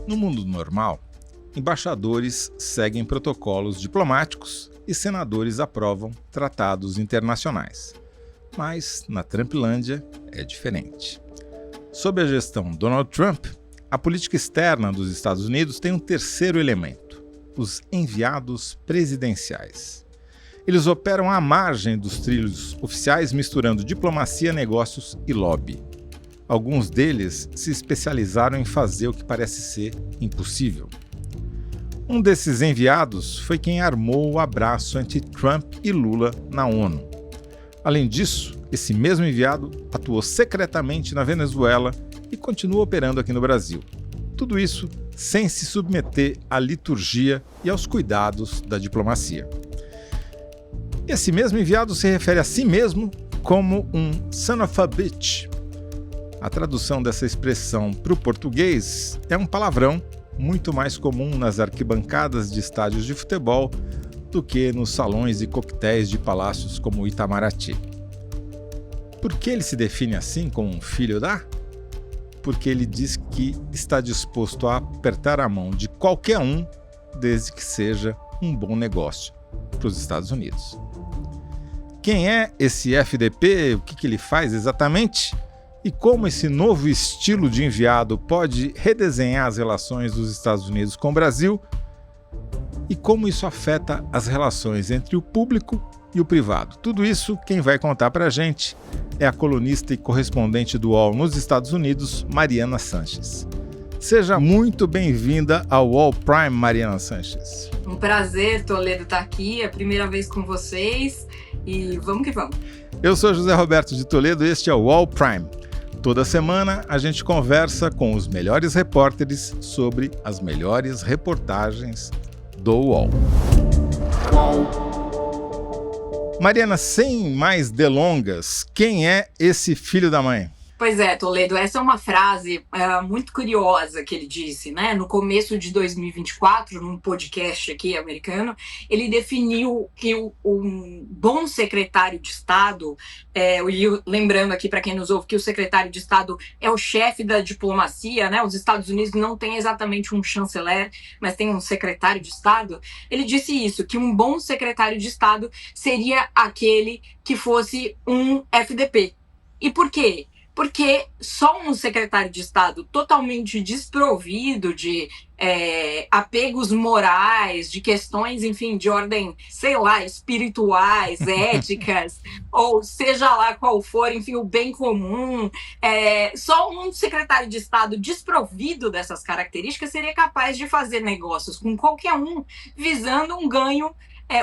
No mundo normal, embaixadores seguem protocolos diplomáticos e senadores aprovam tratados internacionais. Mas na Trumplândia é diferente. Sob a gestão Donald Trump, a política externa dos Estados Unidos tem um terceiro elemento: os enviados presidenciais. Eles operam à margem dos trilhos oficiais, misturando diplomacia, negócios e lobby. Alguns deles se especializaram em fazer o que parece ser impossível. Um desses enviados foi quem armou o abraço entre Trump e Lula na ONU. Além disso, esse mesmo enviado atuou secretamente na Venezuela e continua operando aqui no Brasil. Tudo isso sem se submeter à liturgia e aos cuidados da diplomacia. Esse mesmo enviado se refere a si mesmo como um son of a bitch. A tradução dessa expressão para o português é um palavrão muito mais comum nas arquibancadas de estádios de futebol do que nos salões e coquetéis de palácios como o Itamaraty. Por que ele se define assim, como um filho da? Porque ele diz que está disposto a apertar a mão de qualquer um, desde que seja um bom negócio para os Estados Unidos. Quem é esse FDP? O que ele faz exatamente? E como esse novo estilo de enviado pode redesenhar as relações dos Estados Unidos com o Brasil? E como isso afeta as relações entre o público e o privado? Tudo isso quem vai contar para a gente é a colunista e correspondente do UOL nos Estados Unidos, Mariana Sanches. Seja muito bem-vinda ao UOL Prime, Mariana Sanches. Um prazer, Toledo, estar aqui. É a primeira vez com vocês e vamos que vamos. Eu sou José Roberto de Toledo e este é o UOL Prime. Toda semana a gente conversa com os melhores repórteres sobre as melhores reportagens do UOL. Mariana, sem mais delongas, quem é esse filho da mãe? Pois é, Toledo, essa é uma frase muito curiosa que ele disse, né? No começo de 2024, num podcast aqui americano, ele definiu que um bom secretário de Estado, lembrando aqui para quem nos ouve que o secretário de Estado é o chefe da diplomacia, né? Os Estados Unidos não têm exatamente um chanceler, mas tem um secretário de Estado. Ele disse isso, que um bom secretário de Estado seria aquele que fosse um FDP. E por quê? Porque só um secretário de Estado totalmente desprovido de apegos morais, de questões, enfim, de ordem, sei lá, espirituais, éticas, ou seja lá qual for, enfim, o bem comum, só um secretário de Estado desprovido dessas características seria capaz de fazer negócios com qualquer um, visando um ganho,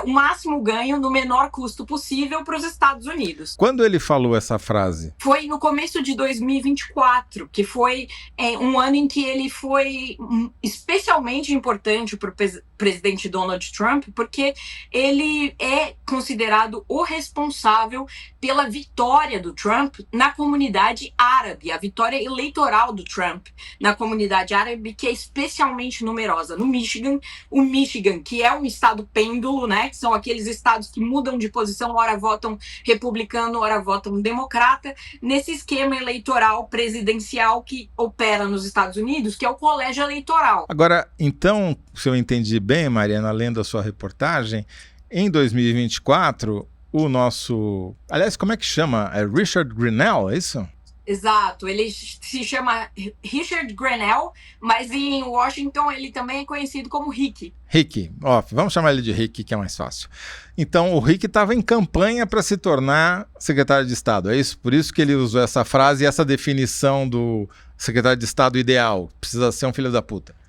o máximo ganho no menor custo possível para os Estados Unidos. Quando ele falou essa frase? Foi no começo de 2024, que foi um ano em que ele foi especialmente importante para o presidente Donald Trump, porque ele é considerado o responsável pela vitória do Trump na comunidade árabe, a vitória eleitoral do Trump na comunidade árabe, que é especialmente numerosa no Michigan. O Michigan, que é um estado pêndulo, né, que são aqueles estados que mudam de posição, ora votam republicano, ora votam democrata, nesse esquema eleitoral presidencial que opera nos Estados Unidos, que é o colégio eleitoral. Agora, então, se eu entendi bem, Mariana, lendo a sua reportagem, em 2024, o nosso... Aliás, como é que chama? É Richard Grenell, é isso? Exato, ele se chama Richard Grenell, mas em Washington ele também é conhecido como Rick. Rick, vamos chamar ele de Rick, que é mais fácil. Então, o Rick estava em campanha para se tornar secretário de Estado, é isso? Por isso que ele usou essa frase e essa definição do secretário de Estado ideal, precisa ser um filho da puta.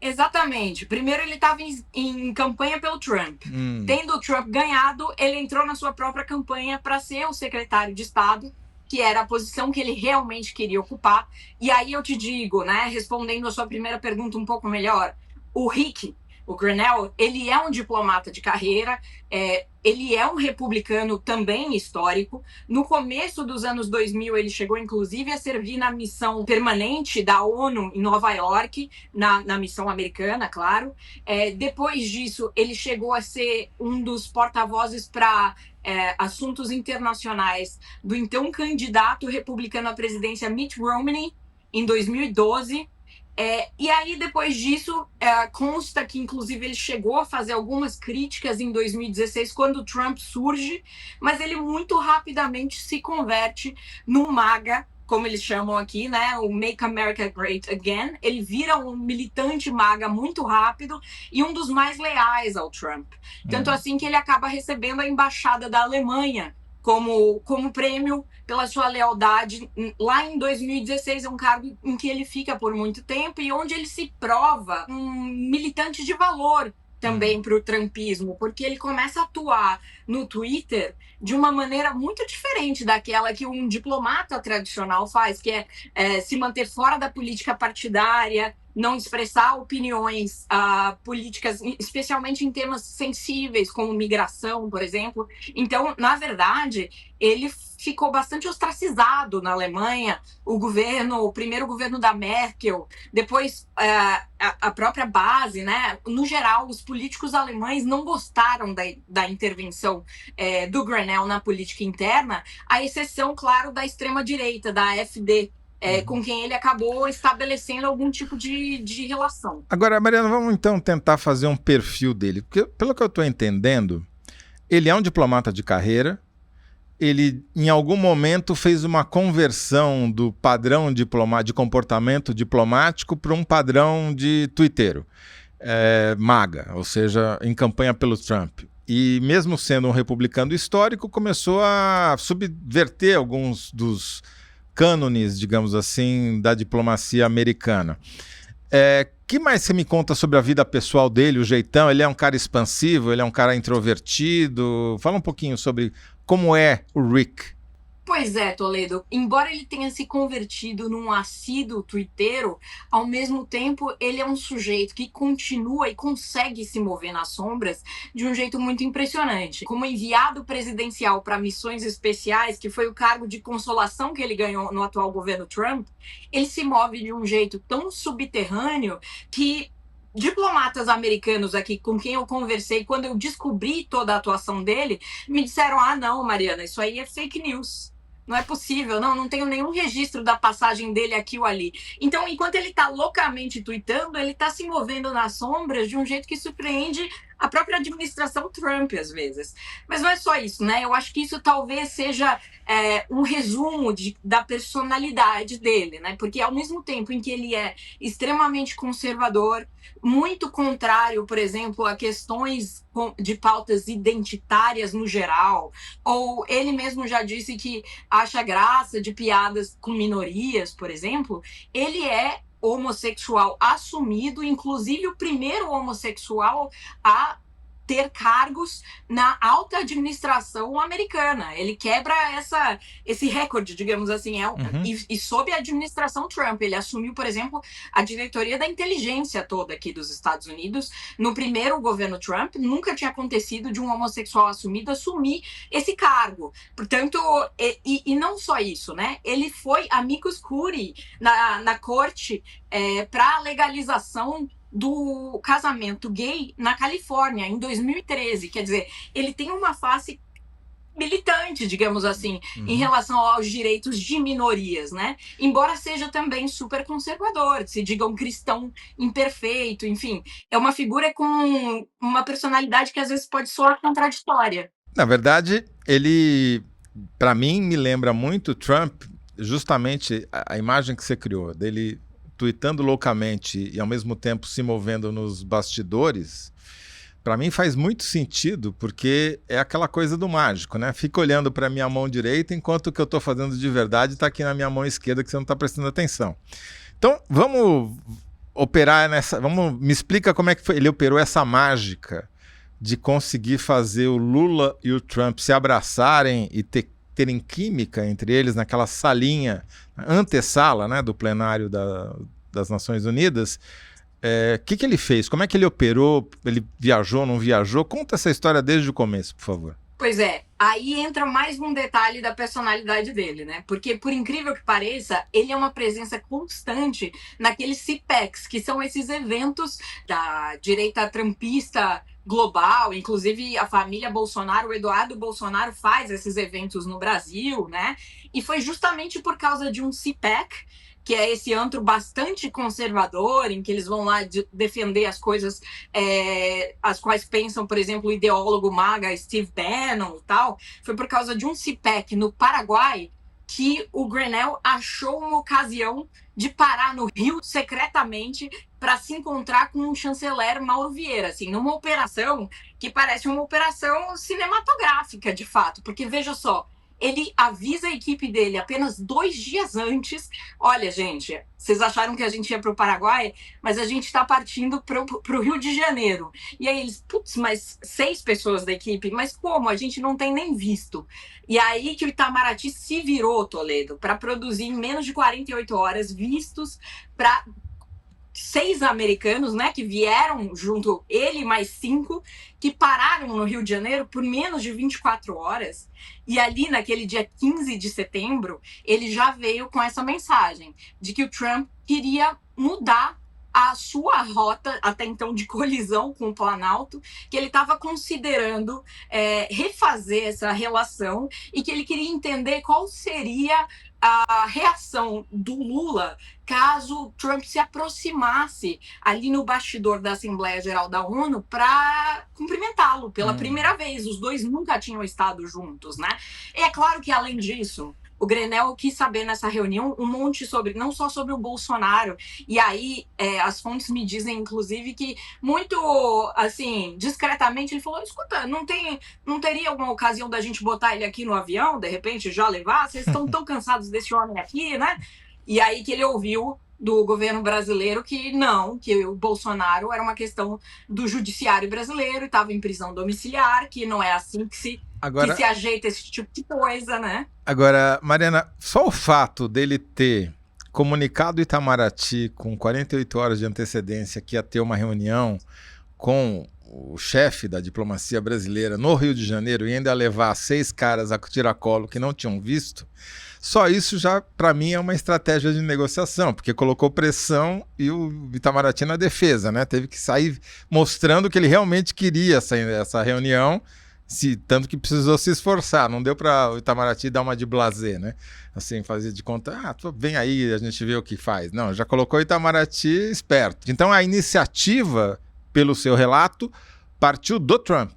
Exatamente. Primeiro ele estava em campanha pelo Trump. Tendo o Trump ganhado, ele entrou na sua própria campanha para ser o secretário de Estado, que era a posição que ele realmente queria ocupar. E aí eu te digo, né, respondendo a sua primeira pergunta um pouco melhor, o Rick, o Grenell, ele é um diplomata de carreira, ele é um republicano também histórico. No começo dos anos 2000, ele chegou inclusive a servir na missão permanente da ONU em Nova York, na missão americana, claro. Depois disso, ele chegou a ser um dos porta-vozes para assuntos internacionais do então candidato republicano à presidência Mitt Romney, em 2012. E aí, depois disso, consta que, inclusive, ele chegou a fazer algumas críticas em 2016, quando o Trump surge, mas ele muito rapidamente se converte no MAGA, como eles chamam aqui, né? O Make America Great Again. Ele vira um militante MAGA muito rápido e um dos mais leais ao Trump. Tanto assim que ele acaba recebendo a embaixada da Alemanha como prêmio pela sua lealdade. Lá em 2016 é um cargo em que ele fica por muito tempo e onde ele se prova um militante de valor também para o trumpismo, porque ele começa a atuar no Twitter de uma maneira muito diferente daquela que um diplomata tradicional faz, que é se manter fora da política partidária, não expressar opiniões políticas, especialmente em temas sensíveis, como migração, por exemplo. Então, na verdade, ele ficou bastante ostracizado na Alemanha, o primeiro governo da Merkel, depois a própria base, né? No geral, os políticos alemães não gostaram da intervenção do Grenell na política interna, à exceção, claro, da extrema-direita, da AfD, com quem ele acabou estabelecendo algum tipo de relação. Agora, Mariana, vamos então tentar fazer um perfil dele. Porque, pelo que eu estou entendendo, ele é um diplomata de carreira, ele em algum momento fez uma conversão do padrão de comportamento diplomático para um padrão de twitteiro, MAGA, ou seja, em campanha pelo Trump. E mesmo sendo um republicano histórico, começou a subverter alguns dos cânones, digamos assim, da diplomacia americana. Que mais você me conta sobre a vida pessoal dele, o jeitão? Ele é um cara expansivo, ele é um cara introvertido? Fala um pouquinho sobre como é o Rick. Pois é, Toledo. Embora ele tenha se convertido num assíduo twitteiro, ao mesmo tempo ele é um sujeito que continua e consegue se mover nas sombras de um jeito muito impressionante. Como enviado presidencial para missões especiais, que foi o cargo de consolação que ele ganhou no atual governo Trump, ele se move de um jeito tão subterrâneo que diplomatas americanos aqui com quem eu conversei, quando eu descobri toda a atuação dele, me disseram: não, Mariana, isso aí é fake news. Não é possível, não tenho nenhum registro da passagem dele aqui ou ali. Então, enquanto ele está loucamente tweetando, ele está se movendo nas sombras de um jeito que surpreende a própria administração Trump, às vezes. Mas não é só isso, né? Eu acho que isso talvez seja um resumo da personalidade dele, né? Porque ao mesmo tempo em que ele é extremamente conservador, muito contrário, por exemplo, a questões de pautas identitárias no geral, ou ele mesmo já disse que acha graça de piadas com minorias, por exemplo, ele é homossexual assumido, inclusive o primeiro homossexual a ter cargos na alta administração americana. Ele quebra esse recorde, digamos assim, e sob a administração Trump. Ele assumiu, por exemplo, a diretoria da inteligência toda aqui dos Estados Unidos. No primeiro governo Trump, nunca tinha acontecido de um homossexual assumido assumir esse cargo. Portanto, e não só isso, né? Ele foi amicus curiae na corte para a legalização do casamento gay na Califórnia, em 2013. Quer dizer, ele tem uma face militante, digamos assim, em relação aos direitos de minorias, né? Embora seja também super conservador, se diga um cristão imperfeito, enfim. É uma figura com uma personalidade que às vezes pode soar contraditória. Na verdade, ele, para mim, me lembra muito Trump, justamente a imagem que você criou, dele tweetando loucamente e ao mesmo tempo se movendo nos bastidores. Para mim faz muito sentido, porque é aquela coisa do mágico, né? Fica olhando para a minha mão direita, enquanto o que eu estou fazendo de verdade está aqui na minha mão esquerda, que você não está prestando atenção. Então, vamos operar nessa... me explica como é que foi. Ele operou essa mágica de conseguir fazer o Lula e o Trump se abraçarem e terem química entre eles naquela salinha, antessala, né, do plenário das Nações Unidas. Que ele fez? Como é que ele operou? Ele viajou, não viajou? Conta essa história desde o começo, por favor. Pois é, aí entra mais um detalhe da personalidade dele, né? Porque, por incrível que pareça, ele é uma presença constante naqueles CPACs, que são esses eventos da direita trumpista global. Inclusive, a família Bolsonaro, o Eduardo Bolsonaro, faz esses eventos no Brasil, né? E foi justamente por causa de um CPAC que é esse antro bastante conservador, em que eles vão lá defender as coisas as quais pensam, por exemplo, o ideólogo MAGA Steve Bannon e tal, foi por causa de um CPAC no Paraguai que o Grenell achou uma ocasião de parar no Rio secretamente para se encontrar com o chanceler Mauro Vieira, assim, numa operação que parece uma operação cinematográfica, de fato, porque veja só, ele avisa a equipe dele apenas 2 dias antes, olha, gente, vocês acharam que a gente ia para o Paraguai, mas a gente está partindo para o Rio de Janeiro. E aí eles, putz, mas 6 pessoas da equipe, mas como? A gente não tem nem visto. E aí que o Itamaraty se virou, Toledo, para produzir em menos de 48 horas vistos para 6 americanos, né, que vieram junto, ele mais 5, que pararam no Rio de Janeiro por menos de 24 horas. E ali, naquele dia 15 de setembro, ele já veio com essa mensagem de que o Trump queria mudar a sua rota, até então, de colisão com o Planalto, que ele estava considerando refazer essa relação e que ele queria entender qual seria a reação do Lula caso Trump se aproximasse ali no bastidor da Assembleia Geral da ONU para cumprimentá-lo pela primeira vez. Os dois nunca tinham estado juntos, né? E é claro que, além disso, o Grenell quis saber nessa reunião um monte sobre, não só sobre o Bolsonaro, e aí as fontes me dizem, inclusive, que muito, assim, discretamente, ele falou, escuta, não teria alguma ocasião da gente botar ele aqui no avião, de repente, já levar? Vocês estão tão cansados desse homem aqui, né? E aí que ele ouviu do governo brasileiro que não, que o Bolsonaro era uma questão do judiciário brasileiro, estava em prisão domiciliar, que não é assim que se ajeita esse tipo de coisa, né? Agora, Mariana, só o fato dele ter comunicado o Itamaraty com 48 horas de antecedência que ia ter uma reunião com o chefe da diplomacia brasileira no Rio de Janeiro e ainda levar 6 caras a tiracolo que não tinham visto, só isso já, para mim, é uma estratégia de negociação, porque colocou pressão e o Itamaraty na defesa, né? Teve que sair mostrando que ele realmente queria essa reunião, tanto que precisou se esforçar. Não deu para o Itamaraty dar uma de blasé, né? Assim, fazer de conta, vem aí, a gente vê o que faz. Não, já colocou o Itamaraty esperto. Então, a iniciativa, pelo seu relato, partiu do Trump.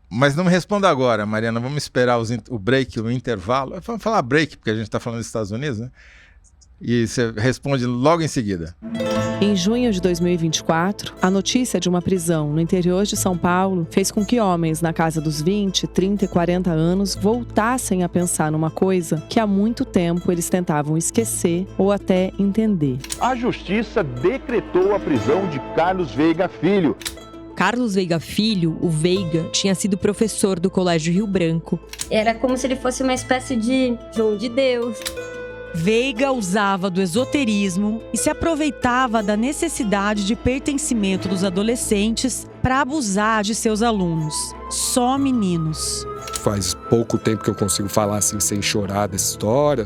Mas não me responda agora, Mariana, vamos esperar o break, o intervalo. Vamos falar break, porque a gente está falando dos Estados Unidos, né? E você responde logo em seguida. Em junho de 2024, a notícia de uma prisão no interior de São Paulo fez com que homens na casa dos 20, 30 e 40 anos voltassem a pensar numa coisa que há muito tempo eles tentavam esquecer ou até entender. A justiça decretou a prisão de Carlos Veiga Filho. Carlos Veiga Filho, o Veiga, tinha sido professor do Colégio Rio Branco. Era como se ele fosse uma espécie de João de Deus. Veiga usava do esoterismo e se aproveitava da necessidade de pertencimento dos adolescentes para abusar de seus alunos. Só meninos. Faz pouco tempo que eu consigo falar assim sem chorar dessa história.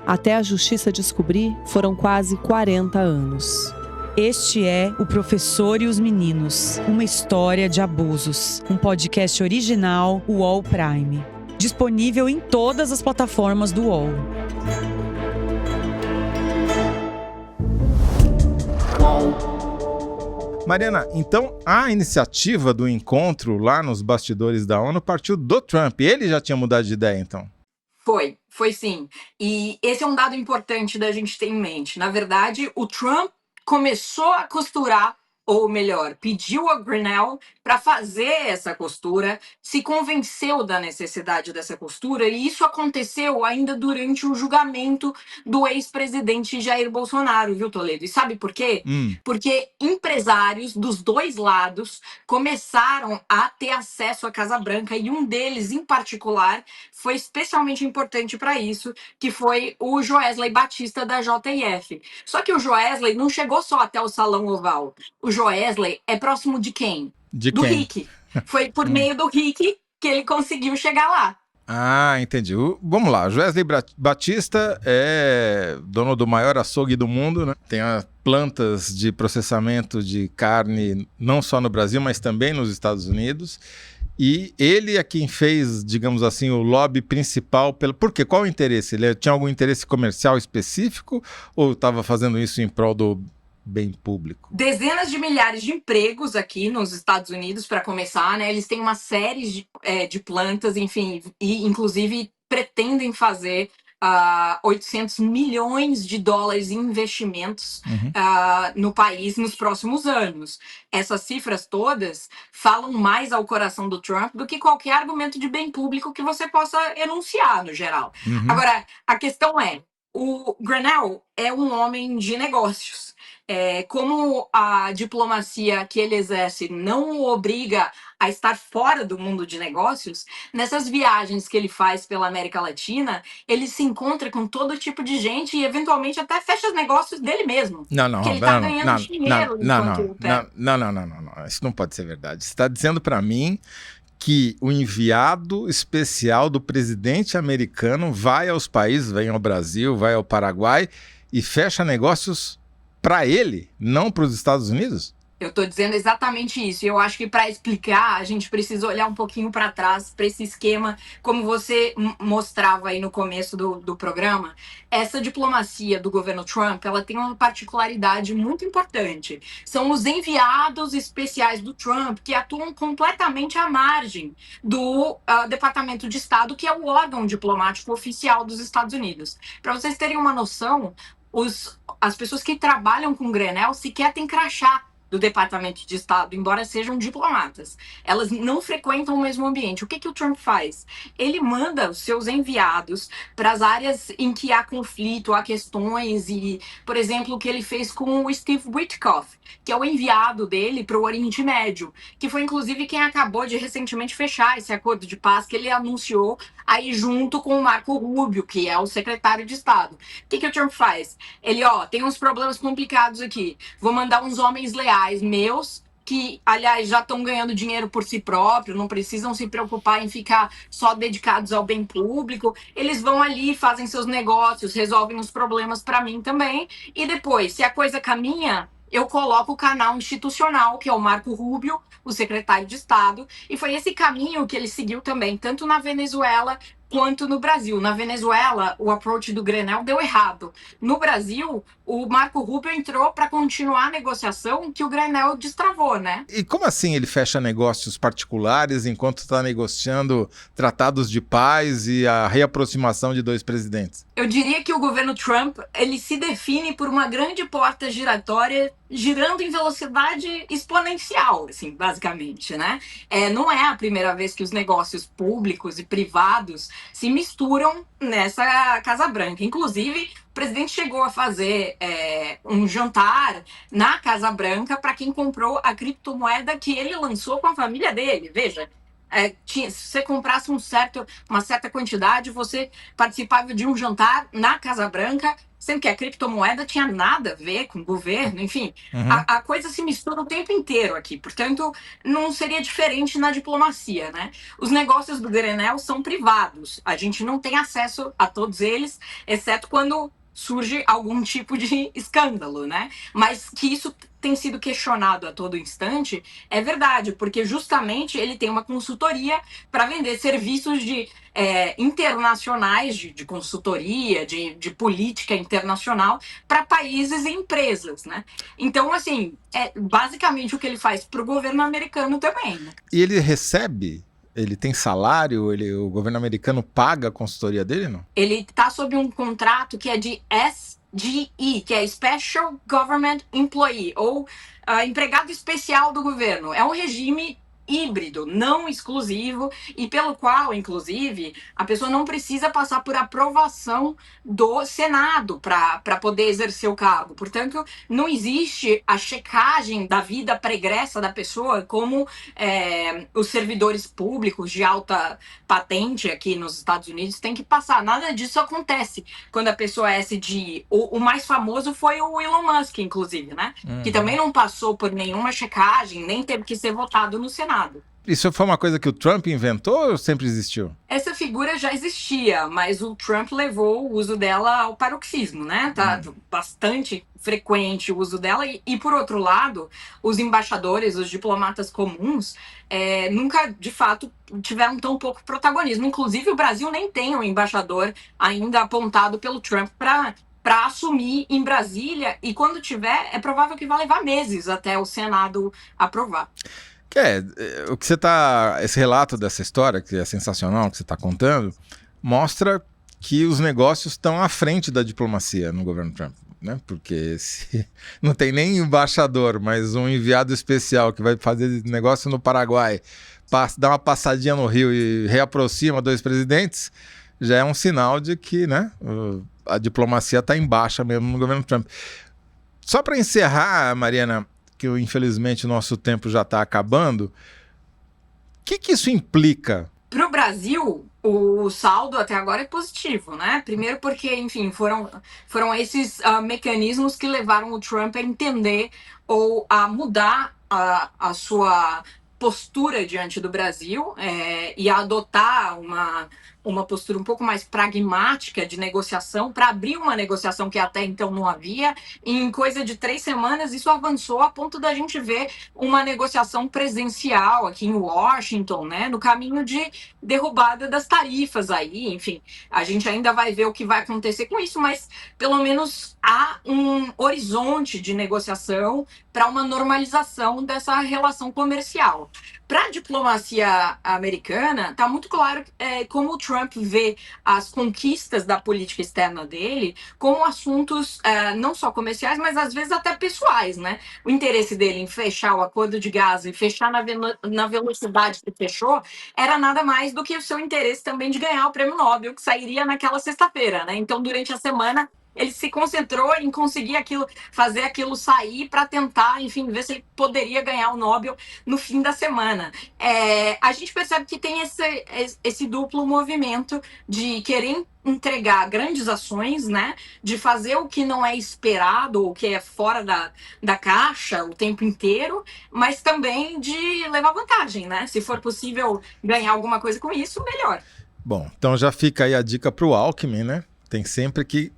Até a justiça descobrir, foram quase 40 anos. Este é O Professor e os Meninos, uma história de abusos. Um podcast original UOL Prime. Disponível em todas as plataformas do UOL. Mariana, então a iniciativa do encontro lá nos bastidores da ONU partiu do Trump. Ele já tinha mudado de ideia, então? Foi sim. E esse é um dado importante da gente ter em mente. Na verdade, o Trump começou a costurar, ou melhor, pediu a Grenell para fazer essa costura, se convenceu da necessidade dessa costura, e isso aconteceu ainda durante o julgamento do ex-presidente Jair Bolsonaro, viu, Toledo? E sabe por quê? Porque empresários dos dois lados começaram a ter acesso à Casa Branca, e um deles, em particular, foi especialmente importante para isso, que foi o Joesley Batista da JF. Só que o Joesley não chegou só até o Salão Oval. O Joesley é próximo de quem? Do Rick. Foi por meio do Rick que ele conseguiu chegar lá. Ah, entendi. Vamos lá, Joesley Batista é dono do maior açougue do mundo, né? Tem as plantas de processamento de carne não só no Brasil, mas também nos Estados Unidos. E ele é quem fez, digamos assim, o lobby principal. Por quê? Qual o interesse? Ele tinha algum interesse comercial específico ou estava fazendo isso em prol do bem público? Dezenas de milhares de empregos aqui nos Estados Unidos, para começar, né? Eles têm uma série de plantas, enfim, e inclusive pretendem fazer 800 milhões de dólares em investimentos no país nos próximos anos. Essas cifras todas falam mais ao coração do Trump do que qualquer argumento de bem público que você possa enunciar, no geral. Agora, a questão é, o Grenell é um homem de negócios. Como a diplomacia que ele exerce não o obriga a estar fora do mundo de negócios, nessas viagens que ele faz pela América Latina, ele se encontra com todo tipo de gente e eventualmente até fecha os negócios dele mesmo. Não, porque ele tá ganhando dinheiro enquanto pega. Não. Isso não pode ser verdade. Você está dizendo para mim que o enviado especial do presidente americano vai aos países, vai ao Brasil, vai ao Paraguai e fecha negócios para ele, não para os Estados Unidos? Eu estou dizendo exatamente isso. E eu acho que para explicar, a gente precisa olhar um pouquinho para trás, para esse esquema, como você mostrava aí no começo do programa. Essa diplomacia do governo Trump, ela tem uma particularidade muito importante. São os enviados especiais do Trump que atuam completamente à margem do Departamento de Estado, que é o órgão diplomático oficial dos Estados Unidos. Para vocês terem uma noção, as pessoas que trabalham com o Grenell sequer têm crachá do Departamento de Estado, embora sejam diplomatas. Elas não frequentam o mesmo ambiente. O que o Trump faz? Ele manda os seus enviados para as áreas em que há conflito, há questões, e, por exemplo, o que ele fez com o Steve Witkoff, que é o enviado dele para o Oriente Médio, que foi, inclusive, quem acabou de recentemente fechar esse acordo de paz que ele anunciou aí junto com o Marco Rubio, que é o secretário de Estado. O que o Trump faz? Ele, tem uns problemas complicados aqui. Vou mandar uns homens leais meus, que, aliás, já estão ganhando dinheiro por si próprios, não precisam se preocupar em ficar só dedicados ao bem público. Eles vão ali, fazem seus negócios, resolvem os problemas para mim também. E depois, se a coisa caminha, eu coloco o canal institucional, que é o Marco Rubio, o secretário de Estado. E foi esse caminho que ele seguiu também, tanto na Venezuela quanto no Brasil. Na Venezuela, o approach do Grenell deu errado. No Brasil, o Marco Rubio entrou para continuar a negociação que o Grenell destravou, né? E como assim ele fecha negócios particulares enquanto está negociando tratados de paz e a reaproximação de dois presidentes? Eu diria que o governo Trump, ele se define por uma grande porta giratória girando em velocidade exponencial, assim, basicamente, né? Não é a primeira vez que os negócios públicos e privados se misturam nessa Casa Branca. Inclusive, o presidente chegou a fazer um jantar na Casa Branca para quem comprou a criptomoeda que ele lançou com a família dele. Veja, se você comprasse uma certa quantidade, você participava de um jantar na Casa Branca, sendo que a criptomoeda tinha nada a ver com o governo, enfim. A coisa se mistura o tempo inteiro aqui, portanto, não seria diferente na diplomacia, né? Os negócios do Grenell são privados, a gente não tem acesso a todos eles, exceto quando surge algum tipo de escândalo, né? Mas que isso tem sido questionado a todo instante é verdade, porque justamente ele tem uma consultoria para vender serviços internacionais de consultoria, de política internacional para países e empresas, né? Então, assim, basicamente o que ele faz para o governo americano também, né? E ele recebe? Ele tem salário? O governo americano paga a consultoria dele, não? Ele está sob um contrato que é de SGE, que é Special Government Employee, ou empregado especial do governo. É um regime híbrido, não exclusivo, e pelo qual, inclusive, a pessoa não precisa passar por aprovação do Senado para poder exercer o cargo. Portanto, não existe a checagem da vida pregressa da pessoa como os servidores públicos de alta patente aqui nos Estados Unidos têm que passar. Nada disso acontece quando a pessoa é SGE. O mais famoso foi o Elon Musk, inclusive, né? Que também não passou por nenhuma checagem, nem teve que ser votado no Senado. Isso foi uma coisa que o Trump inventou ou sempre existiu? Essa figura já existia, mas o Trump levou o uso dela ao paroxismo, né? Tá bastante frequente o uso dela. E, por outro lado, os embaixadores, os diplomatas comuns, nunca, de fato, tiveram tão pouco protagonismo. Inclusive, o Brasil nem tem um embaixador ainda apontado pelo Trump para assumir em Brasília. E quando tiver, é provável que vai levar meses até o Senado aprovar. O que você tá. Esse relato dessa história, que é sensacional, que você está contando, mostra que os negócios estão à frente da diplomacia no governo Trump, né? Porque se não tem nem embaixador, mas um enviado especial que vai fazer negócio no Paraguai, dá uma passadinha no Rio e reaproxima 2 presidentes, já é um sinal de que, né, a diplomacia está em baixa mesmo no governo Trump. Só para encerrar, Mariana, que infelizmente o nosso tempo já está acabando, o que isso implica? Para o Brasil, o saldo até agora é positivo, né? Primeiro porque, enfim, foram esses mecanismos que levaram o Trump a entender ou a mudar a sua postura diante do Brasil e a adotar uma postura um pouco mais pragmática de negociação, para abrir uma negociação que até então não havia. E em coisa de 3 semanas, isso avançou a ponto da gente ver uma negociação presencial aqui em Washington, né, no caminho de derrubada das tarifas aí. Enfim, a gente ainda vai ver o que vai acontecer com isso, mas pelo menos há um horizonte de negociação para uma normalização dessa relação comercial. Para a diplomacia americana, está muito claro como o Trump vê as conquistas da política externa dele como assuntos não só comerciais, mas às vezes até pessoais, né? O interesse dele em fechar o acordo de Gaza e fechar na velocidade que fechou era nada mais do que o seu interesse também de ganhar o prêmio Nobel, que sairia naquela sexta-feira, né? Então, durante a semana, ele se concentrou em conseguir fazer aquilo sair para tentar, enfim, ver se ele poderia ganhar o Nobel no fim da semana. A gente percebe que tem esse duplo movimento de querer entregar grandes ações, né? De fazer o que não é esperado ou que é fora da caixa o tempo inteiro, mas também de levar vantagem, né? Se for possível ganhar alguma coisa com isso, melhor. Bom, então já fica aí a dica para o Alckmin, né? Tem sempre que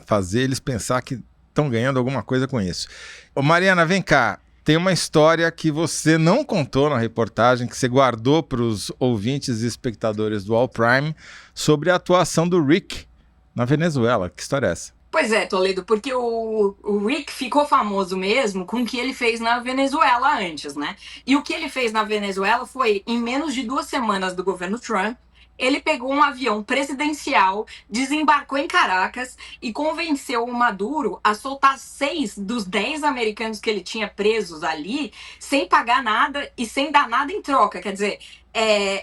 fazer eles pensar que estão ganhando alguma coisa com isso. Ô Mariana, vem cá. Tem uma história que você não contou na reportagem, que você guardou para os ouvintes e espectadores do All Prime, sobre a atuação do Rick na Venezuela. Que história é essa? Pois é, Toledo, porque o Rick ficou famoso mesmo com o que ele fez na Venezuela antes, né? E o que ele fez na Venezuela foi, em menos de 2 semanas do governo Trump, ele pegou um avião presidencial, desembarcou em Caracas e convenceu o Maduro a soltar 6 dos 10 americanos que ele tinha presos ali, sem pagar nada e sem dar nada em troca. Quer dizer,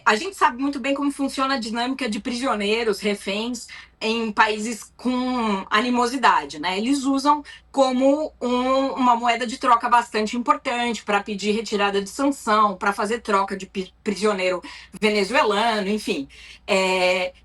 a gente sabe muito bem como funciona a dinâmica de prisioneiros, reféns, em países com animosidade, né? Eles usam como uma moeda de troca bastante importante para pedir retirada de sanção, para fazer troca de prisioneiro venezuelano, enfim.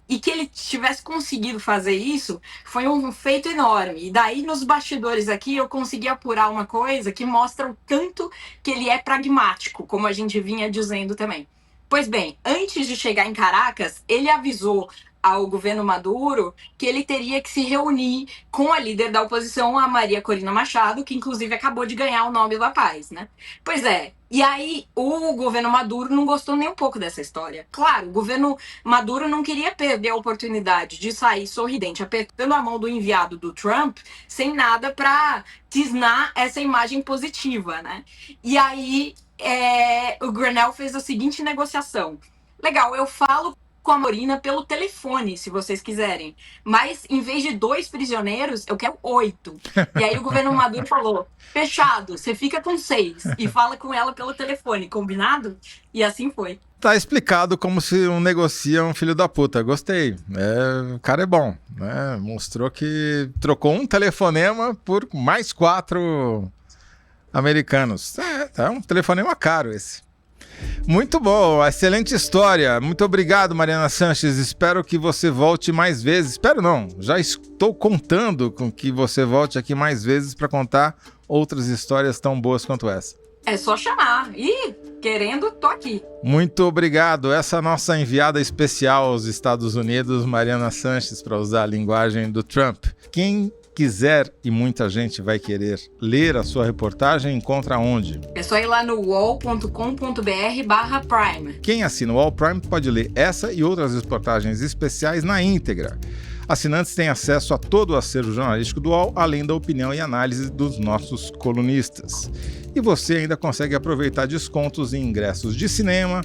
E que ele tivesse conseguido fazer isso foi um feito enorme. E daí, nos bastidores aqui, eu consegui apurar uma coisa que mostra o tanto que ele é pragmático, como a gente vinha dizendo também. Pois bem, antes de chegar em Caracas, ele avisou ao governo Maduro que ele teria que se reunir com a líder da oposição, a Maria Corina Machado, que inclusive acabou de ganhar o Nobel da Paz, né? Pois é, e aí o governo Maduro não gostou nem um pouco dessa história. Claro, o governo Maduro não queria perder a oportunidade de sair sorridente, apertando a mão do enviado do Trump, sem nada para tisnar essa imagem positiva, né? E aí o Grenell fez a seguinte negociação. Legal, eu falo com a Morina pelo telefone, se vocês quiserem. Mas, em vez de 2 prisioneiros, eu quero 8. E aí o governo Maduro falou, fechado, você fica com 6 e fala com ela pelo telefone, combinado? E assim foi. Tá explicado como se negocia um filho da puta. Gostei. O cara é bom, né? Mostrou que trocou um telefonema por mais 4 americanos. É um telefonema caro esse. Muito bom, excelente história. Muito obrigado, Mariana Sanches. Espero que você volte mais vezes. Espero não, já estou contando com que você volte aqui mais vezes para contar outras histórias tão boas quanto essa. É só chamar. E, querendo, tô aqui. Muito obrigado. Essa é a nossa enviada especial aos Estados Unidos, Mariana Sanches, para usar a linguagem do Trump. Quem quiser, e muita gente vai querer ler a sua reportagem, encontra onde? É só ir lá no uol.com.br/prime. Quem assina o UOL Prime pode ler essa e outras reportagens especiais na íntegra. Assinantes têm acesso a todo o acervo jornalístico do UOL, além da opinião e análise dos nossos colunistas. E você ainda consegue aproveitar descontos em ingressos de cinema,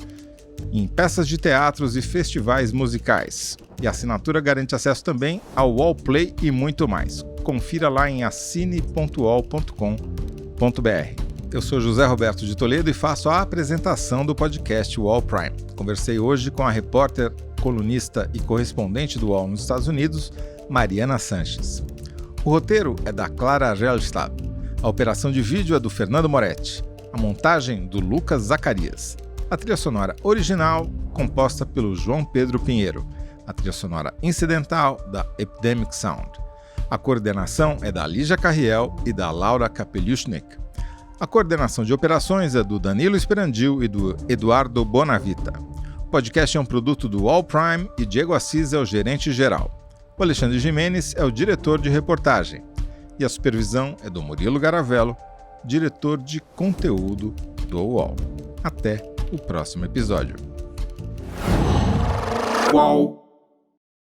em peças de teatros e festivais musicais. E a assinatura garante acesso também ao UOL Play e muito mais. Confira lá em assine.uol.com.br. Eu sou José Roberto de Toledo e faço a apresentação do podcast UOL Prime. Conversei hoje com a repórter, colunista e correspondente do UOL nos Estados Unidos, Mariana Sanches. O roteiro é da Clara Gelstab. A operação de vídeo é do Fernando Moretti. A montagem do Lucas Zacarias. A trilha sonora original, composta pelo João Pedro Pinheiro. A trilha sonora incidental, da Epidemic Sound. A coordenação é da Lígia Carriel e da Laura Kapeliushnik. A coordenação de operações é do Danilo Esperandil e do Eduardo Bonavita. O podcast é um produto do UOL Prime e Diego Assis é o gerente geral. O Alexandre Jimenez é o diretor de reportagem. E a supervisão é do Murilo Garavello, diretor de conteúdo do UOL. Até o próximo episódio. UOL.